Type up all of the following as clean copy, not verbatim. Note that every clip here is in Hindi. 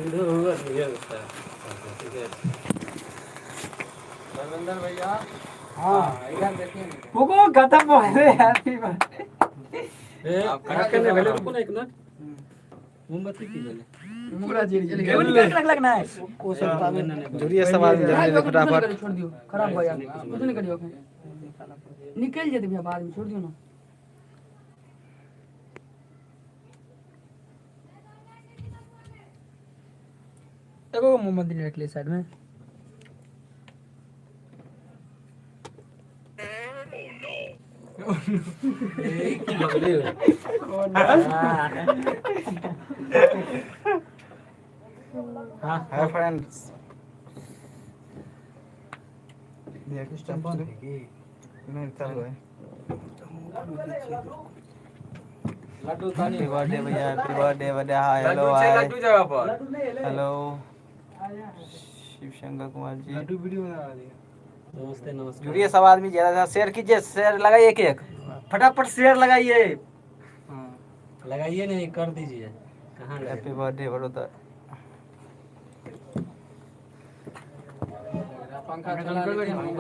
सिंदूर होगा ये होता है। ठीक है धर्मेंद्र भैया। हाँ इधर देखिए वो खत्म हो गए हैप्पी बर्थडे। ए खड़ा करने वाले रुको ना एक मिनट। मोमबत्ती की जले पूरा जीर जीर लगना है वो सब जुड़िए सवाल जल्दी फटाफट। छोड़ दियो खराब हो जाए कुछ नहीं करियो निकल जेते भैया बाद में छोड़ दियो ना। देखो मोमबत्ती रख ले साइड में। हाय फ्रेंड्स ये किस टाइम बंद है कि नहीं चालू है। लड्डू तानी हैप्पी बर्थडे भैया, happy birthday birthday. Hi hello hi लड्डू जगह पर हेलो शिव शंकर कुमार जी। लड्डू वीडियो बना दिया। नमस्ते नमस्ते। जुड़िए सब आदमी ज्यादा शेयर कीजिए, शेयर लगाइए एक एक फटाफट शेयर लगाइए। लगाइए नहीं कर दीजिए। कहाँ हैप्पी बर्थडे बड़ौदा। पंखा चला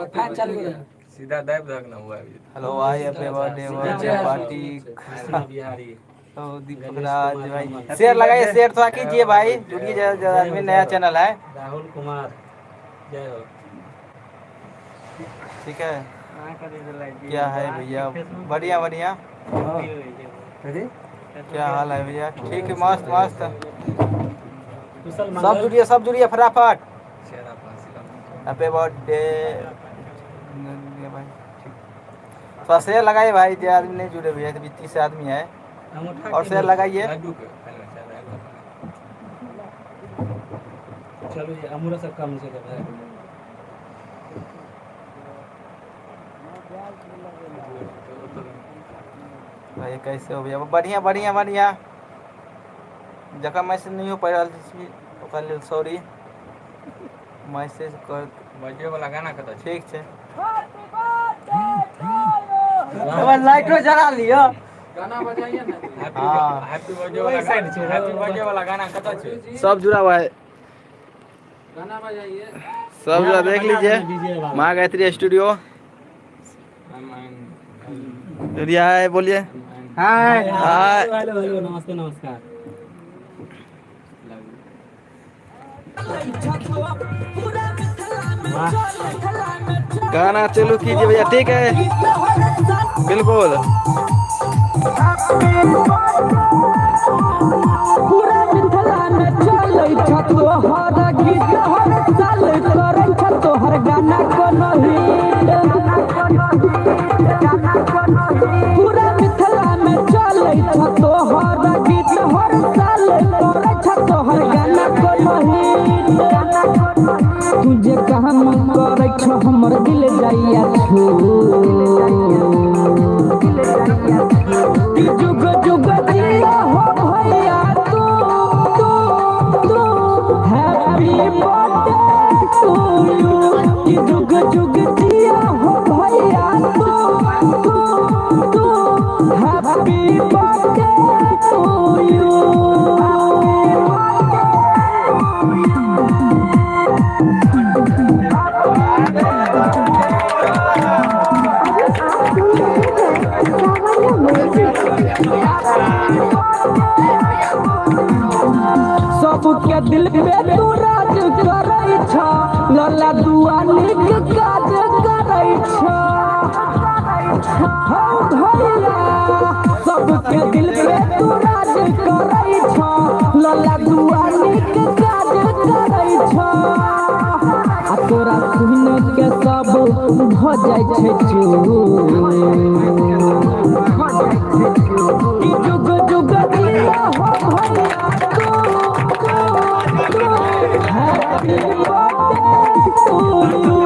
फैन चालू कर सीधा दाब धकना हुआ है। Hello hi happy birthday birthday party. Krishna Bihari. तो दीपक राज भाई शेयर लगाइए, शेयर तो कीजिए भाई। जुड़िए ज्यादा आदमी, नया चैनल है। राहुल कुमार जय हो। ठीक है क्या है भैया? बढ़िया बढ़िया। क्या हाल है भैया? ठीक है मस्त मस्त। कुशल सब जुड़िए फटाफट। चेहरा फांसी हैप्पी बर्थडे भाई। ठीक थोड़ा शेयर लगाइए भाई, जो आदमी नहीं जुड़े भैया, अभी 30 आदमी है और शेयर लगाइए। लड्डू के चलो ये अमूरा सब काम से कर रहा है। भाई कैसे हो भैया? बढ़िया बढ़िया बढ़िया। जगह मैसेज नहीं हो पा रहा थी, सॉरी मैसेज कर बजे वाला गाना कत छै? ठीक है। लाइटो जला लियो। गाना बजाइए ना। हाँ। हैप्पी बर्थडे वाला हैप्पी बर्थडे वाला गाना कत छै? सब जुड़ा हुआ है, गाना बजाइए। सब जुड़ा देख लीजिए। माँ गायत्री स्टूडियो जुड़िया है, बोलिए हाय हाय। हेलो हेलो नमस्ते नमस्कार। गाना चालू कीजिए भैया। ठीक है बिल्कुल। पूरा मिथिला में चलै छ तोहर गीत हर साल करै छ तोहर गाना कोनो हिट। पूरा मिथिला में चलै छ तोहर गीत हर साल करै छ तोहर गाना कोनो हिट। तू जे काम करै छ हमर दिल जाइया छू। जुग जुग जिया हो भैया तू हैप्पी बर्थडे टू यू। जुग जुग जिया हो भैया तू हैप्पी बर्थडे टू यू। सबके दिल पे तू राज करै छ, लला दुआनिक काज करै छ। हौ भैया सबके दिल पे तू राज करै छ, लला दुआनिक काज करै छ। आ तोरा सुन के सब भ जाइ छै चूर। जुग जुग जिया हो भैया हैप्पी बर्थडे टू यू।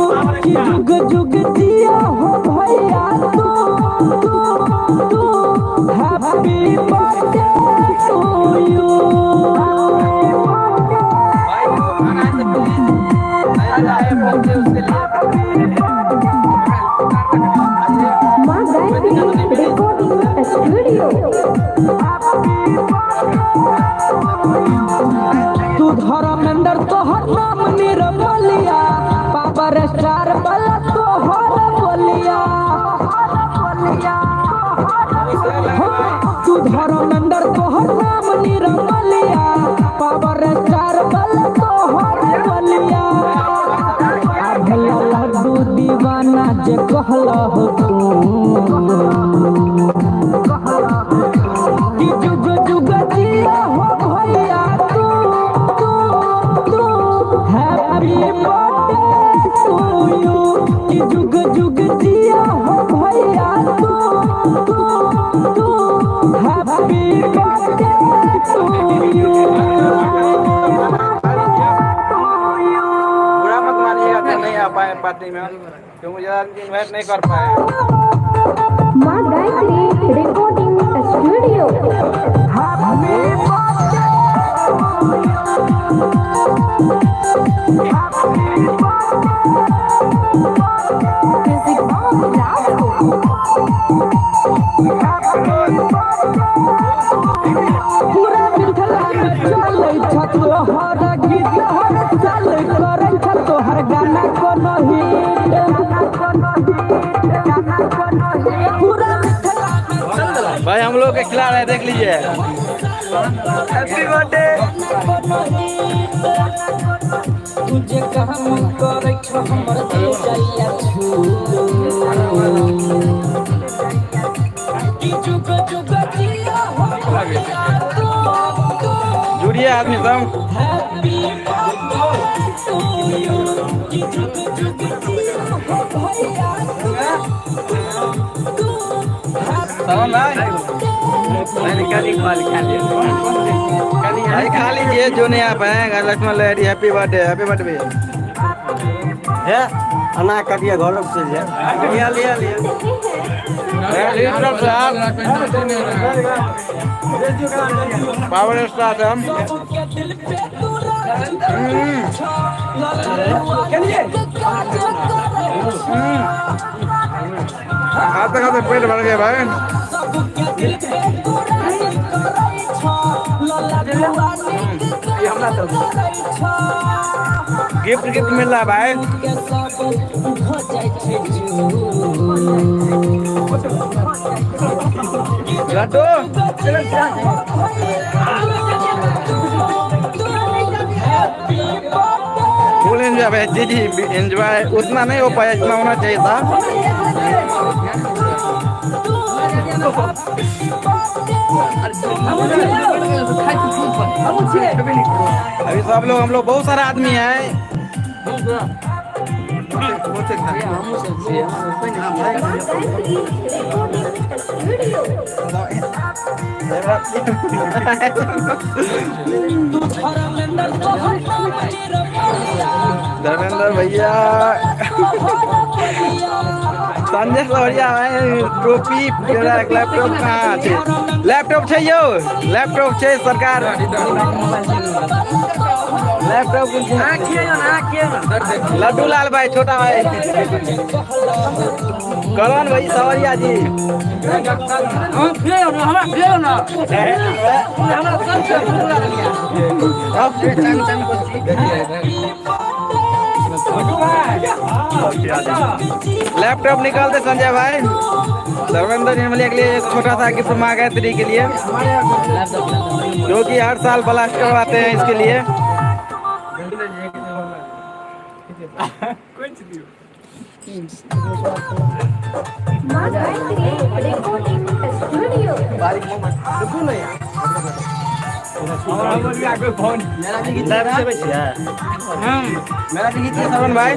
जुग जुग जिया हो भैया तू happy birthday to you. Maa Gayatri recording studio. Power star बल तोहर बलिया भैया लड्डू दीवाना जे कहला हो तू कि जुग जुग जिया हो भैया तू हैप्पी बर्थडे टू यू कि जुग जुग जिया हो भैया तू हैप्पी बर्थडे टू यू। बुरा मत मानिएगा कि नहीं आ पाए पार्टी में क्यों मुझे इन्वाइट नहीं कर पाए। माँ गायत्री रिकॉर्डिंग स्टूडियो। पूरा मिथिला में चलै छ तोहर गीत हर साल करै छ तोहर गाना कोनो हिट पूरा मिथिला में भाई हम लोग के खिला रहे हैं, देख लीजिए। Happy birthday. तुझे कहम करै छ हमर दिल जइया छु कि जुग जुग जिया हो जुड़िए आदमी सब। हैप्पी बर्थडे टू यू कि जुग जुग जिया हो भैया भाई खा लीजिए जो नहीं आ पाए। लक्ष्मण लहरी हैप्पी बर्थडे है अना कटिया घर से लिया लिया लिया पावर स्टार हम खाते खाते पेट भर गया भाई। गिफ्ट गिफ्ट मिल रहा है भाई। लड्डू फुल एंजॉय भाई। जी एंजॉय उतना नहीं हो पाया जितना होना चाहिए था। अभी सब लोग हम लोग बहुत सारा आदमी है। धर्मेंद्र भैया संजय सौरिया टोपी लैपटॉप कहाँ छै? लैपटॉप छै यौ, लैपटॉप छै सरकार। लैपटॉप लड्डू लाल भाई छोटा भाई करण भाई सवरिया जी लैपटॉप निकालते संजय भाई। धर्मेंद्र निर्मलिया के लिए एक छोटा सा गिफ्ट माँ गायत्री के लिए जो कि हर साल ब्लास्ट करवाते हैं इसके लिए। माँ गायत्री रिकॉर्डिंग स्टूडियो। श्रवण भाई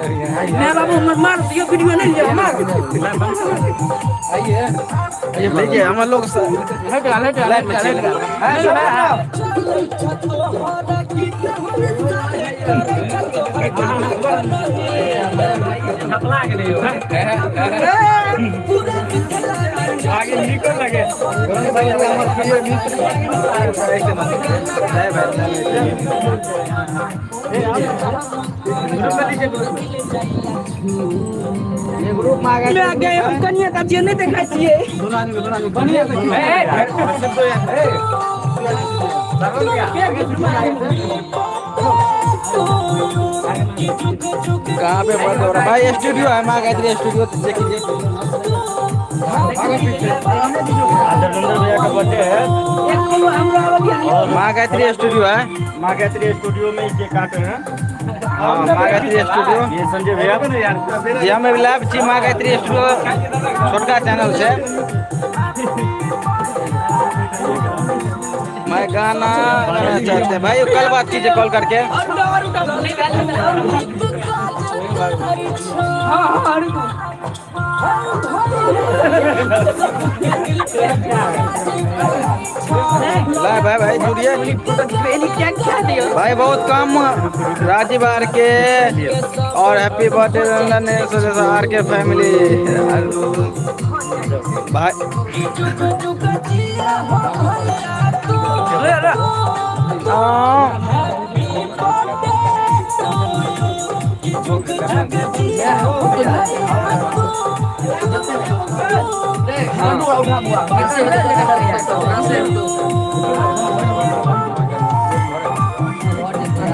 लीजिए हम लोग आगे निकल लगे ग्रुप में आ गए हम कनिया का नहीं देखा चाहिए कहाँ पे बर्थडे हो रहा है भाई? स्टूडियो है माँ गायत्री स्टूडियो, तो देखिए धर्मेंद्र भैया का बर्थडे है और माँ गायत्री स्टूडियो है। माँ गायत्री स्टूडियो में ये काट रहे हैं। हाँ माँ गायत्री स्टूडियो, ये संजय भैया जी हमें भी लाइव छी माँ गायत्री स्टूडियो छोटका चैनल से। मैं गाना गाना चाहते हैं भाई, कल बात कीजिए कॉल करके। लाइव है भाई, जुड़िए भाई। बहुत कम राजीव आर के और हैप्पी बर्थडे आर के फैमिली भाई।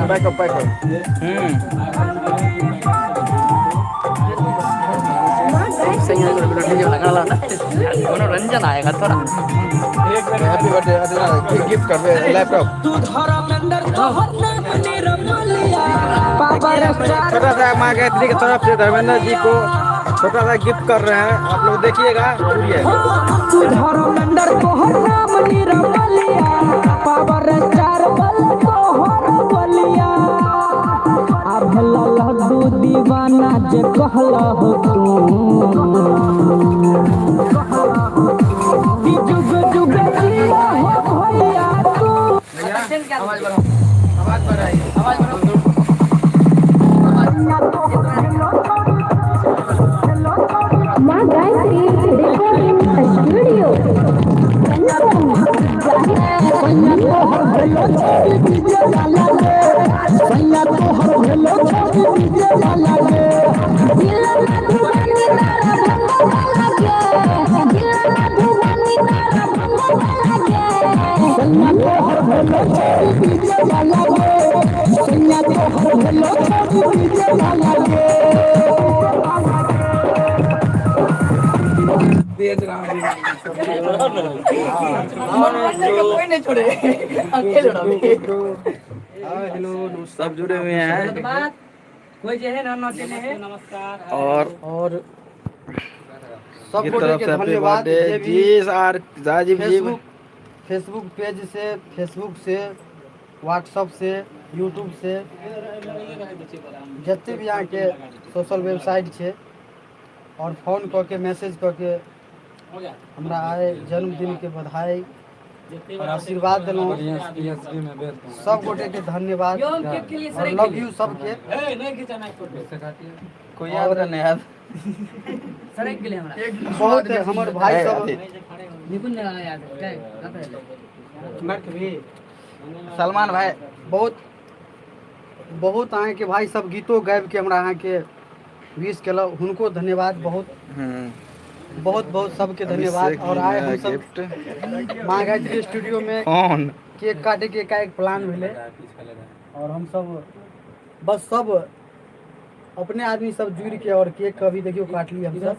बैकअप मनोरंजन आएगा थोड़ा। हैप्पी बर्थडे गिफ्ट कर दे लैपटॉप। छोटा सा माँ गायत्री की तरफ से धर्मेंद्र जी को छोटा सा गिफ्ट कर रहे हैं, आप लोग देखिएगा। दीवाना जे कहला हो जुग जुग जिया हो भैया तू। आवाज बढ़ाइए, आवाज बढ़ाओ। माँ गायत्री रिकॉर्डिंग स्टूडियो। कोई नहीं छोड़े, अकेले हेलो सब जुड़े हुए हैं कोई जो है ना नौचने है। नमस्कार। और सब की को तरफ से हैप्पी धन्यवाद। Birthday ji G R Rajeev. Facebook page से, फेसबुक से, व्हाट्सएप से, यूट्यूब से, जते भी यहाँ के सोशल वेबसाइट है और फोन कऽ के मैसेज कऽ के हमरा आए जन्मदिन के बधाई और आशीर्वाद दिलौं। सब गोटे के धन्यवाद और लव यू सबके। कोई याद नहीं है बहुत हमर भाई सब सलमान भाई बहुत बहुत अहाँ के भाई सब गीतो गाबि के हमरा अहाँ के विश केलक, हुनको धन्यवाद बहुत बहुत बहुत सबके धन्यवाद। और आए हम सब माँ गायत्री स्टूडियो में कौन केक काटे के का एक प्लान मिले और हम सब बस सब अपने आदमी सब जुड़ के और केक का भी देखियो काट लिया हम सब।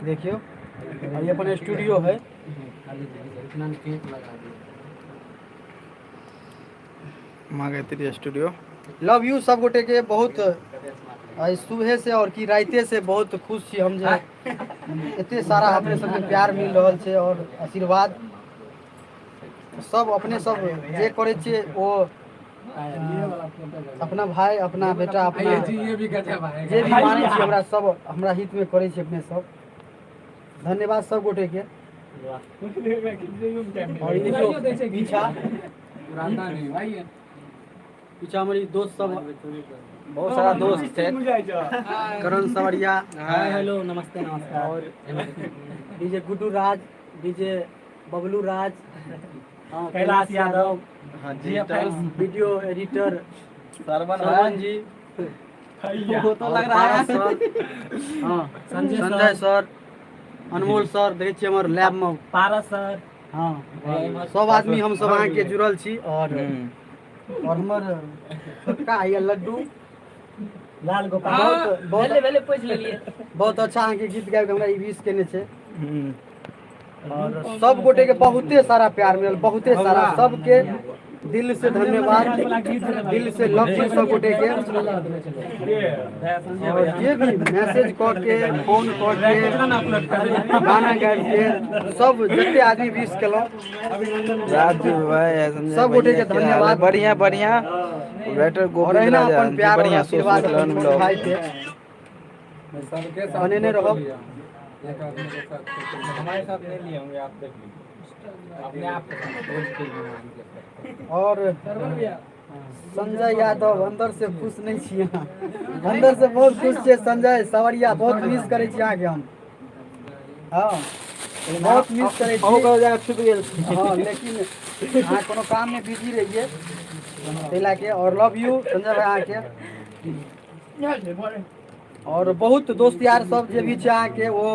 देखियो ये अपने स्टूडियो है। माँ गायत्री स्टूडियो। लव यू सब गोटे के बहुत सुबह से और की राइते से बहुत खुश छी हम जे इतने सारा अपने सबके प्यार मिल रहा है और आशीर्वाद सब अपने सब जे करे छे वो अपना भाई अपना बेटा अपना जे भी माने छी हमरा सब हमरा हित में करे छे अपने सब। धन्यवाद सब गोटे के। और ये देखियो पीछा हमारी दोस्त सब बहुत सारा दोस्त थे। करण सवरिया, हेलो नमस्ते नमस्कार। और डीजे गुड्डू राज, डीजे बबलू राज, कैलाश यादव, वीडियो एडिटर सरवन जी, वो तो लग रहा है संजय सर, अनमोल सर, देखिए हमारे लैब में पारस सर, हाँ सब आदमी हम सब अहाँ के जुड़ल छी और हमर छोटका ये लड्डू लाल गोपाल बहुत बहुत पहले पूछ लेलिए बहुत अच्छा अहाँ के गीत गाबि के हमरा ई विश केने छै और सब गोटे के बहुते सारा प्यार मिलल बहुते सारा सबके दिल से धन्यवाद दिल से लव यू सब गोटे के और जे भी मैसेज कऽ के फोन कऽ के गाना गाबि के सब जते आदमी विश केलहुँ राजू भाई सब गोटे के धन्यवाद बढ़िया बढ़िया राइटर और गोविंद अहिना राजा अपन प्यार और बढ़िया आशीर्वाद सोशल अपन ब्लॉग भाई के सबके साथ बनेने रहो। एक आदमी के साथ हमारे साथ नहीं लिए होंगे, आप देख लीजिए अपने आप के साथ रोज के लिए। और संजय यादव अंदर से खुश नहीं छी अहाँ अंदर से बहुत खुश छे संजय सवरिया बहुत मिस करे छी अहाँ के हम हाँ बहुत मिस करे छी हाँ लेकिन अहाँ कोनो काम में बिजी रहिए ताहि लए के और लव यू संजय भाई अहाँ के और बहुत दोस्त यार सब जे भी छै अहाँ के वो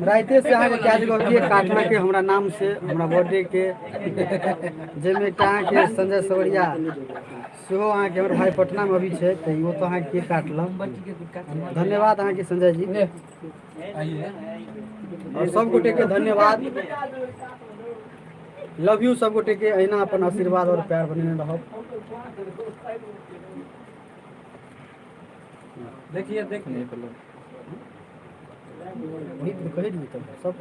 राइते से अहाँ के कए जगह केक काटना के हमरा नाम से हमरा बर्थडे के जेमे एकटा अहाँ के संजय सवरिया सेहो अहाँ के हमर भाई पटना में अभी छै तऽ वो तो अहाँ के केक काटलहुँ धन्यवाद अहाँ के संजय जी और सब गोटे के धन्यवाद लव यू सब गोटे के अहिना अपन आशीर्वाद और प्यार बनेने रहब देखिए देखिए कही दी तब सब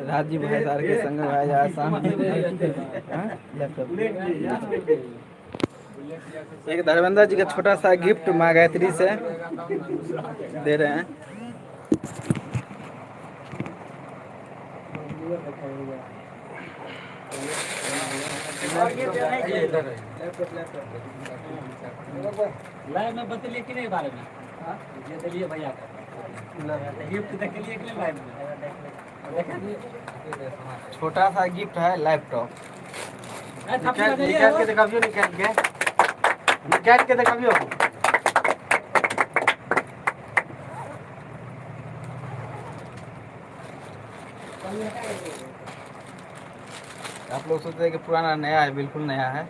राजीव भाई सार के संग भाई आसाम एक धर्मेंद्र जी का छोटा सा गिफ्ट माँ गायत्री से दे रहे हैं। लाइव में बतलिए कि नहीं बारे में ये दिलिए भैया का गिफ्ट देखलिए कि नहीं लाइव में छोटा सा गिफ्ट है लैपटॉप निकाल के दिखाबियो निकाल के दिखाबियो आप लोग सोचते हैं कि पुराना नया है, बिल्कुल नया है।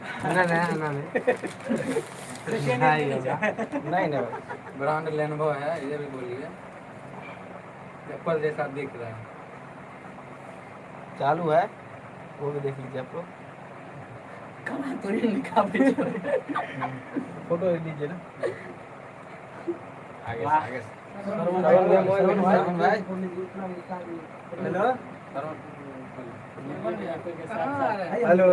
नहीं नहीं ब्रांड लेनोवो है, ये भी बोलिए एप्पल जैसा दिख रहा है। चालू है, वो भी देख लीजिए आप लोग। फोटो ले लीजिए ना आगे आगे हेलो हेलो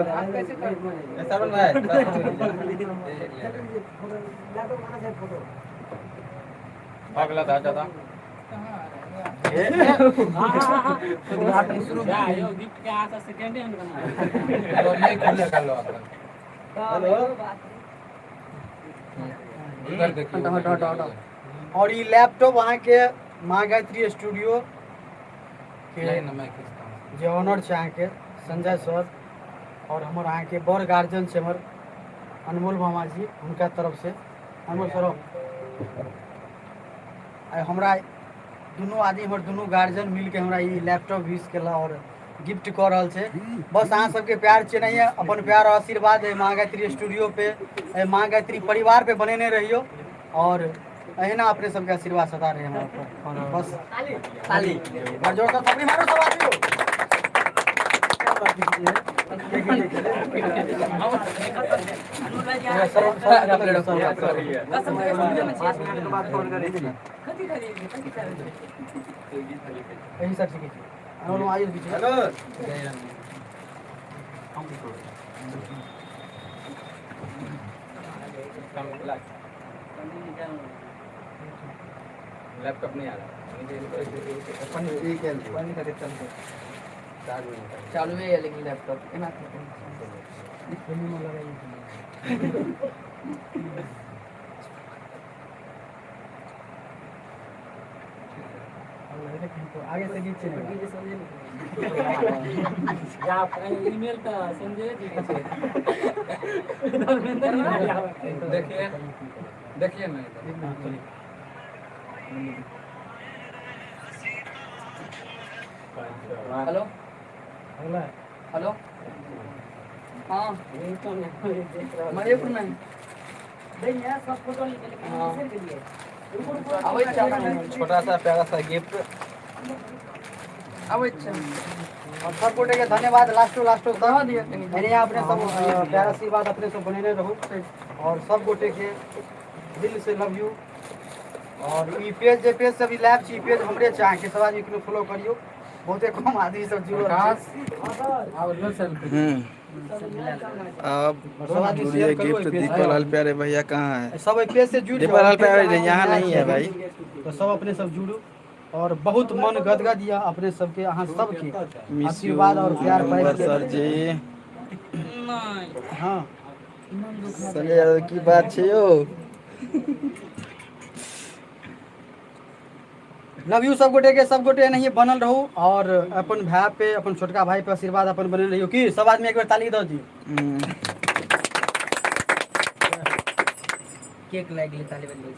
श्रवण भाई अगला था ज्यादा गिफ्ट के आशा सेकंड हैंड बना तो नहीं खुले कर लो हेलो उधर देखिए और ये लैपटॉप वहाँ के माँ गायत्री स्टूडियो के मैं खींचता हूं जे ऑनर छै अहाँ के संजय सर और हमर अहाँ के बड़ गार्जियन छै हमर अनमोल मामा जी हुनका तरफ से अनमोल सर आइ हमरा दुनू आदमी हमर दुनू गार्जियन मिल के हमरा ई लैपटॉप विश केला और गिफ्ट कऽ रहल छै। बस अहाँ सबके प्यार चाहिए, अपन प्यार और आशीर्वाद माँ गायत्री स्टूडियो पे माँ गायत्री परिवार पे बनेने रहियो और अहिना अपने सबके आशीर्वाद सदा रहे हमारे ऊपर। बस ताली और जोर से ताली मारो सब आदमी। यही सर ठीक है हेलो लैपटॉप नहीं आ रहा चालू है लेकिन लैपटॉप केना आगे से गीत ईमेल का संजय जी का देखिए देखिए मैं हेलो हेलो हाँ मधेपुर में अबै छोटा सा प्यारा सा गिफ्ट अबै और सब गोटे के धन्यवाद लास्टो कहाँ दिया मैंने अपने सब प्यारा सी बात अपने सब बनेने रहू और सब गोटे के दिल से लव यू। और ई पेज जे पेज से भी लाइव छी पेज हमरे चाहे के सब आदमी के फॉलो करियो बहुते कम आदमी सब जुड़ल छै। अब जुड़िए गिफ्ट दीपक लाल प्यारे भैया कहाँ है? सब पेज से जुड़ दीपक लाल प्यारे यहाँ नहीं है भाई। तो सब अपने सब जुड़ू और बहुत मन गदगद या अपने सबके अहाँ सबके आशीर्वाद और प्यार पाइ सर जी हाँ संजय यादव की बात है यो। लव यू सब गोटे एनाहिए बनल रहू और अपन भाई पे अपन छोटका भाई पे आशीर्वाद अपन बनल रहियो की सब आदमी एक बार ताली दो दी। केक लाग गेलै ताली बजबै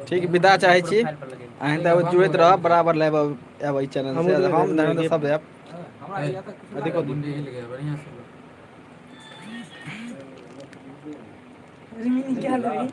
ठीक विदा चाहे छी अहाँ त जुड़ैत रह बराबर लाइव आबै चैनल से हम धन्यवाद सब ऐप देखो गुंडी हिल गया बढ़िया से रिमिनी क्या लगी